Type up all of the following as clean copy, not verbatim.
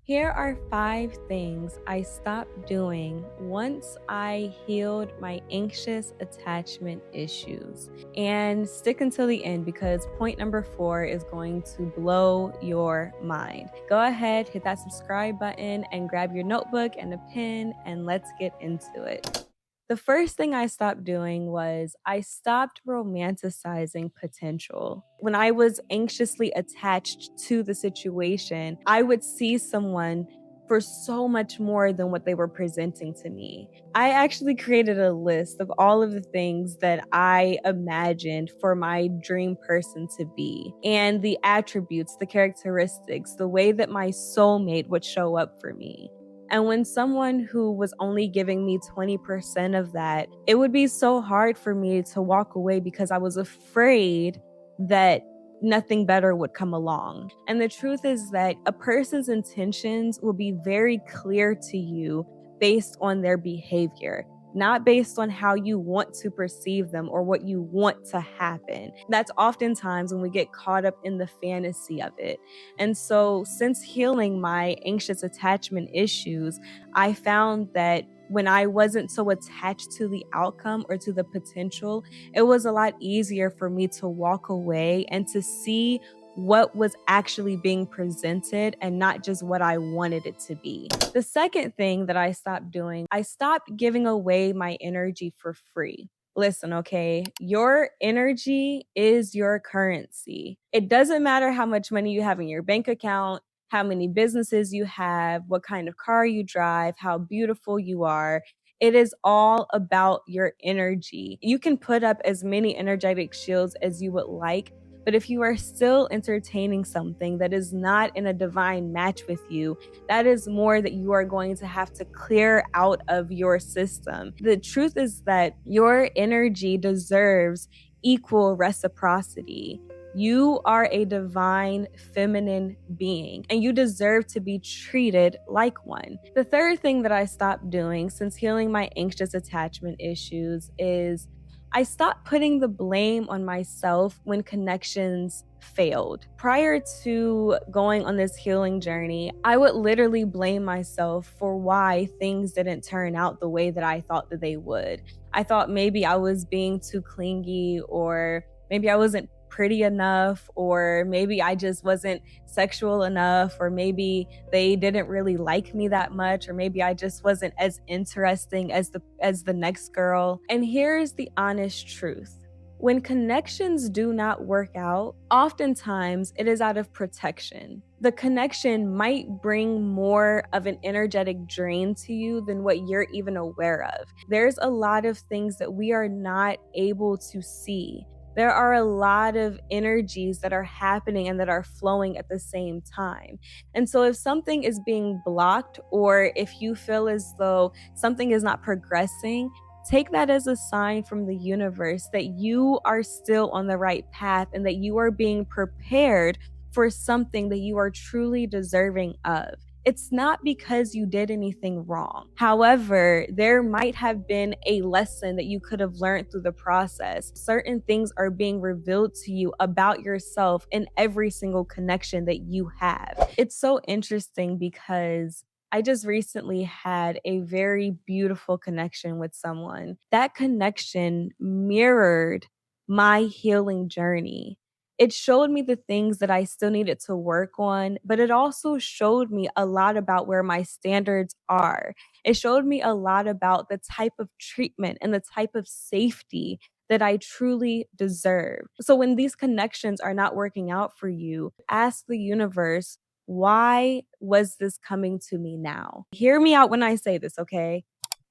Here are 5 things I stopped doing once I healed my anxious attachment issues. And stick until the end because point number 4 is going to blow your mind. Go ahead, hit that subscribe button, and grab your notebook and a pen, and let's get into it. The first thing I stopped doing was I stopped romanticizing potential. When I was anxiously attached to the situation, I would see someone for so much more than what they were presenting to me. I actually created a list of all of the things that I imagined for my dream person to be, and the attributes, the characteristics, the way that my soulmate would show up for me. And when someone who was only giving me 20% of that, it would be so hard for me to walk away because I was afraid that nothing better would come along. And the truth is that a person's intentions will be very clear to you based on their behavior, not based on how you want to perceive them or what you want to happen. That's oftentimes when we get caught up in the fantasy of it. And so, since healing my anxious attachment issues, I found that when I wasn't so attached to the outcome or to the potential, it was a lot easier for me to walk away and to see what was actually being presented and not just what I wanted it to be. The second thing that I stopped doing, I stopped giving away my energy for free. Listen, okay, your energy is your currency. It doesn't matter how much money you have in your bank account, how many businesses you have, what kind of car you drive, how beautiful you are. It is all about your energy. You can put up as many energetic shields as you would like, but if you are still entertaining something that is not in a divine match with you, that is more that you are going to have to clear out of your system. The truth is that your energy deserves equal reciprocity. You are a divine feminine being and you deserve to be treated like one. The third thing that I stopped doing since healing my anxious attachment issues is I stopped putting the blame on myself when connections failed. Prior to going on this healing journey, I would literally blame myself for why things didn't turn out the way that I thought that they would. I thought maybe I was being too clingy, or maybe I wasn't pretty enough, or maybe I just wasn't sexual enough, or maybe they didn't really like me that much, or maybe I just wasn't as interesting as the next girl. And here's the honest truth. When connections do not work out, oftentimes it is out of protection. The connection might bring more of an energetic drain to you than what you're even aware of. There's a lot of things that we are not able to see. There are a lot of energies that are happening and that are flowing at the same time. And so, if something is being blocked, or if you feel as though something is not progressing, take that as a sign from the universe that you are still on the right path and that you are being prepared for something that you are truly deserving of. It's not because you did anything wrong. However, there might have been a lesson that you could have learned through the process. Certain things are being revealed to you about yourself in every single connection that you have. It's so interesting because I just recently had a very beautiful connection with someone. That connection mirrored my healing journey. It showed me the things that I still needed to work on, but it also showed me a lot about where my standards are. It showed me a lot about the type of treatment and the type of safety that I truly deserve. So when these connections are not working out for you, ask the universe, why was this coming to me now? Hear me out when I say this, okay?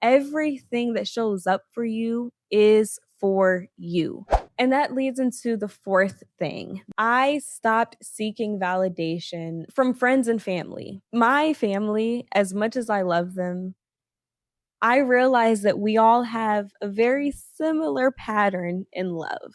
Everything that shows up for you is for you. And that leads into the fourth thing. I stopped seeking validation from friends and family. My family, as much as I love them, I realize that we all have a very similar pattern in love.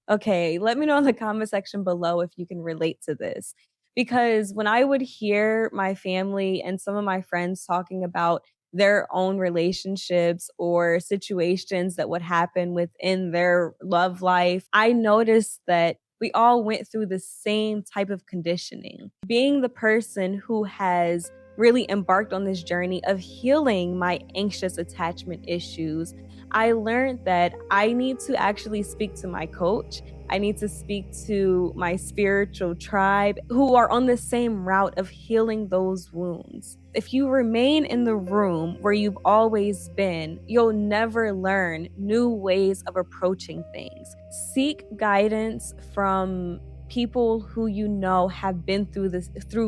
Okay, let me know in the comment section below if you can relate to this. Because when I would hear my family and some of my friends talking about their own relationships or situations that would happen within their love life, I noticed that we all went through the same type of conditioning. Being the person who has really embarked on this journey of healing my anxious attachment issues, I learned that I need to actually speak to my coach. I need to speak to my spiritual tribe who are on the same route of healing those wounds. If you remain in the room where you've always been, you'll never learn new ways of approaching things. Seek guidance from people who you know have been through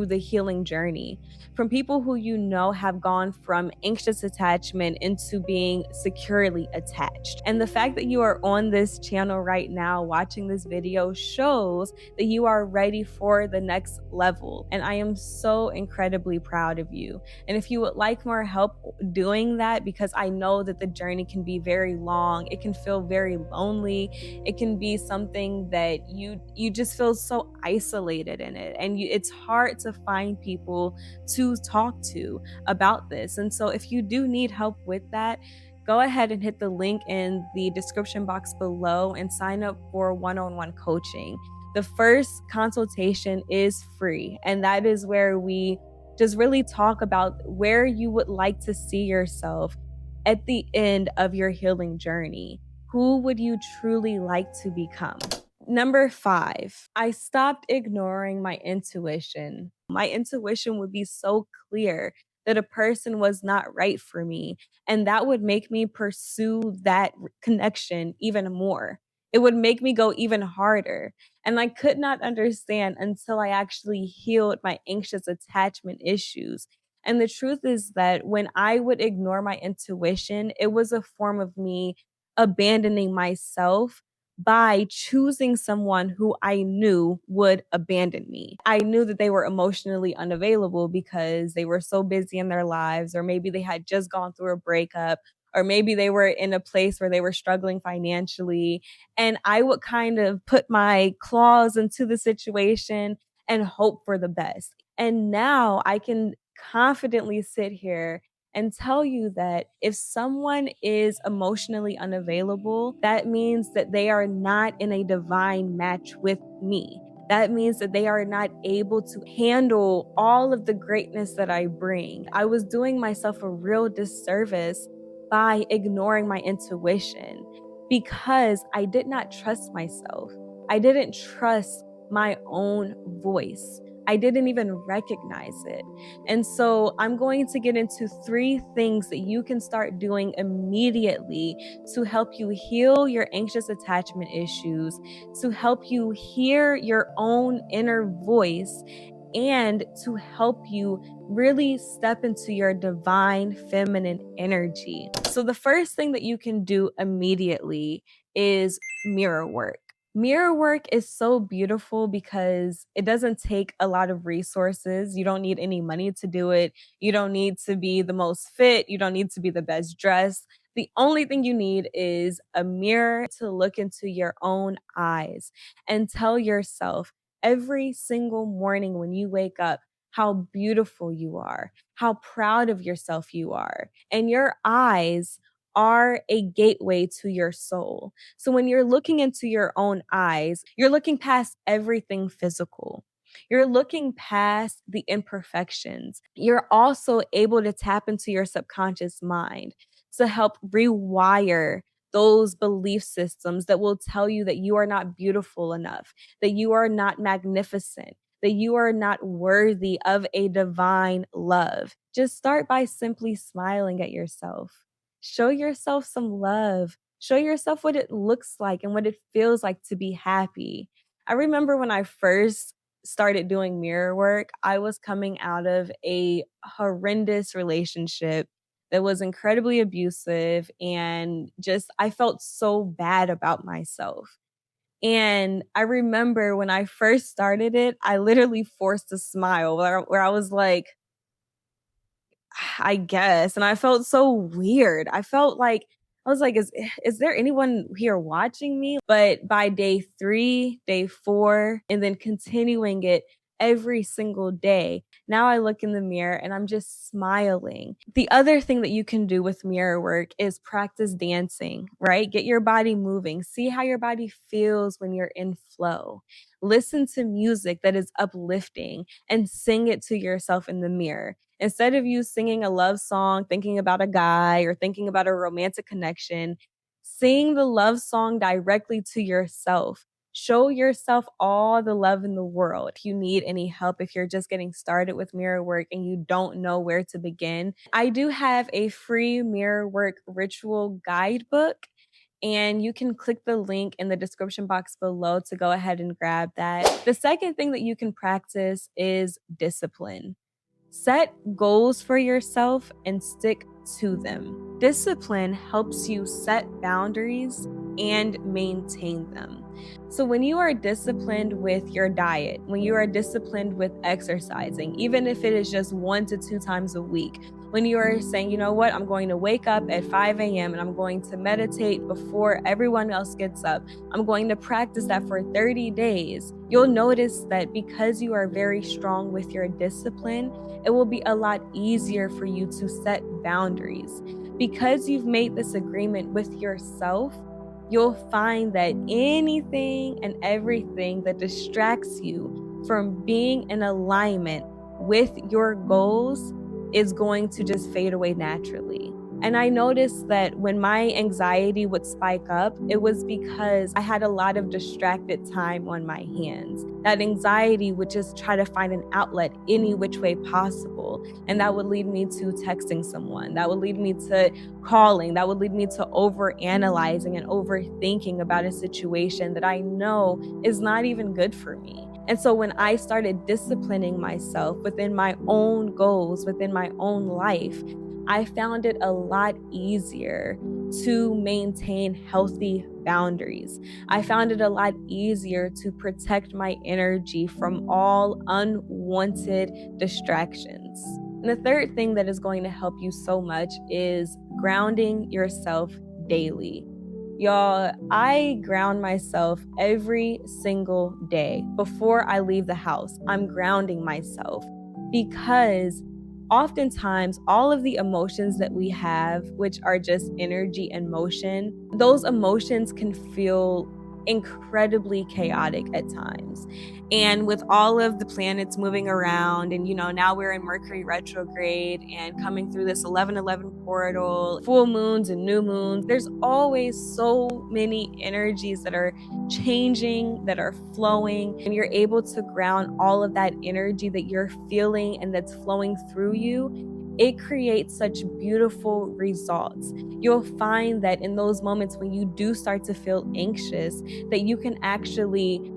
the healing journey, from people who you know have gone from anxious attachment into being securely attached. And the fact that you are on this channel right now watching this video shows that you are ready for the next level. And I am so incredibly proud of you. And if you would like more help doing that, because I know that the journey can be very long, it can feel very lonely, it can be something that you just feel so isolated in it, and it's hard to find people to talk to about this. And so if you do need help with that, go ahead and hit the link in the description box below and sign up for one-on-one coaching. The first consultation is free, and that is where we just really talk about where you would like to see yourself at the end of your healing journey. Who would you truly like to become? Number 5, I stopped ignoring my intuition. My intuition would be so clear that a person was not right for me, and that would make me pursue that connection even more. It would make me go even harder. And I could not understand until I actually healed my anxious attachment issues. And the truth is that when I would ignore my intuition, it was a form of me abandoning myself by choosing someone who I knew would abandon me. I knew that they were emotionally unavailable because they were so busy in their lives, or maybe they had just gone through a breakup, or maybe they were in a place where they were struggling financially. And I would kind of put my claws into the situation and hope for the best. And now I can confidently sit here and tell you that if someone is emotionally unavailable, that means that they are not in a divine match with me. That means that they are not able to handle all of the greatness that I bring. I was doing myself a real disservice by ignoring my intuition because I did not trust myself. I didn't trust my own voice. I didn't even recognize it. And so I'm going to get into 3 things that you can start doing immediately to help you heal your anxious attachment issues, to help you hear your own inner voice, and to help you really step into your divine feminine energy. So, the first thing that you can do immediately is mirror work. Mirror work is so beautiful because it doesn't take a lot of resources. You don't need any money to do it. You don't need to be the most fit. You don't need to be the best dressed. The only thing you need is a mirror to look into your own eyes and tell yourself every single morning when you wake up how beautiful you are, how proud of yourself you are. And your eyes are a gateway to your soul. So when you're looking into your own eyes, you're looking past everything physical. You're looking past the imperfections. You're also able to tap into your subconscious mind to help rewire those belief systems that will tell you that you are not beautiful enough, that you are not magnificent, that you are not worthy of a divine love. Just start by simply smiling at yourself. Show yourself some love. Show yourself what it looks like and what it feels like to be happy. I remember when I first started doing mirror work, I was coming out of a horrendous relationship that was incredibly abusive, and just I felt so bad about myself. And I remember when I first started it, I literally forced a smile where I was like, I guess. And I felt so weird. I felt like I was like, is there anyone here watching me? But by day 3, day 4, and then continuing it every single day, now I look in the mirror and I'm just smiling. The other thing that you can do with mirror work is practice dancing, right? Get your body moving. See how your body feels when you're in flow. Listen to music that is uplifting and sing it to yourself in the mirror. Instead of you singing a love song, thinking about a guy or thinking about a romantic connection, sing the love song directly to yourself. Show yourself all the love in the world. If you need any help, if you're just getting started with mirror work and you don't know where to begin, I do have a free mirror work ritual guidebook, and you can click the link in the description box below to go ahead and grab that. The second thing that you can practice is discipline. Set goals for yourself and stick to them. Discipline helps you set boundaries and maintain them. So, when you are disciplined with your diet, when you are disciplined with exercising, even if it is just 1 to 2 times a week, when you are saying, you know what, I'm going to wake up at 5 a.m. and I'm going to meditate before everyone else gets up, I'm going to practice that for 30 days, you'll notice that because you are very strong with your discipline, it will be a lot easier for you to set boundaries. Because you've made this agreement with yourself, you'll find that anything and everything that distracts you from being in alignment with your goals is going to just fade away naturally. And I noticed that when my anxiety would spike up, it was because I had a lot of distracted time on my hands. That anxiety would just try to find an outlet any which way possible. And that would lead me to texting someone. That would lead me to calling. That would lead me to over analyzing and overthinking about a situation that I know is not even good for me. And so when I started disciplining myself within my own goals, within my own life, I found it a lot easier to maintain healthy boundaries. I found it a lot easier to protect my energy from all unwanted distractions. And the third thing that is going to help you so much is grounding yourself daily. Y'all, I ground myself every single day. Before I leave the house, I'm grounding myself because oftentimes all of the emotions that we have, which are just energy and motion, those emotions can feel incredibly chaotic at times. And with all of the planets moving around, and now we're in Mercury retrograde and coming through this 1111 portal, full moons and new moons, there's always so many energies that are changing, that are flowing, and you're able to ground all of that energy that you're feeling and that's flowing through you. It creates such beautiful results. You'll find that in those moments when you do start to feel anxious, that you can actually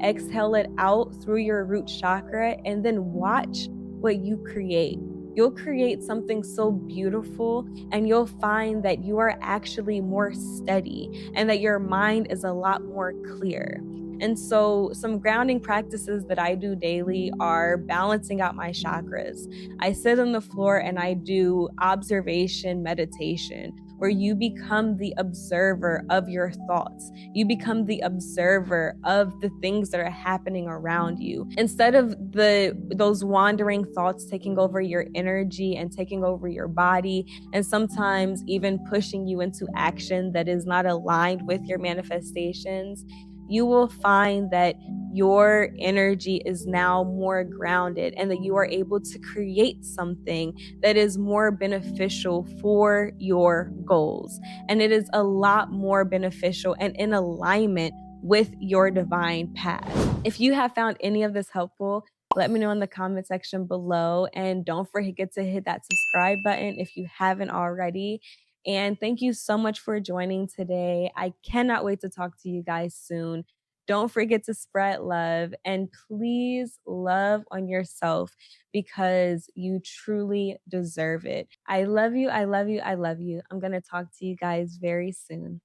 exhale it out through your root chakra and then watch what you create. You'll create something so beautiful, and you'll find that you are actually more steady and that your mind is a lot more clear. And so, some grounding practices that I do daily are balancing out my chakras. I sit on the floor and I do observation meditation, where you become the observer of your thoughts. You become the observer of the things that are happening around you. Instead of those wandering thoughts taking over your energy and taking over your body, and sometimes even pushing you into action that is not aligned with your manifestations, you will find that your energy is now more grounded and that you are able to create something that is more beneficial for your goals. And it is a lot more beneficial and in alignment with your divine path. If you have found any of this helpful, let me know in the comment section below. And don't forget to hit that subscribe button if you haven't already. And thank you so much for joining today. I cannot wait to talk to you guys soon. Don't forget to spread love, and please love on yourself because you truly deserve it. I love you. I love you. I love you. I'm going to talk to you guys very soon.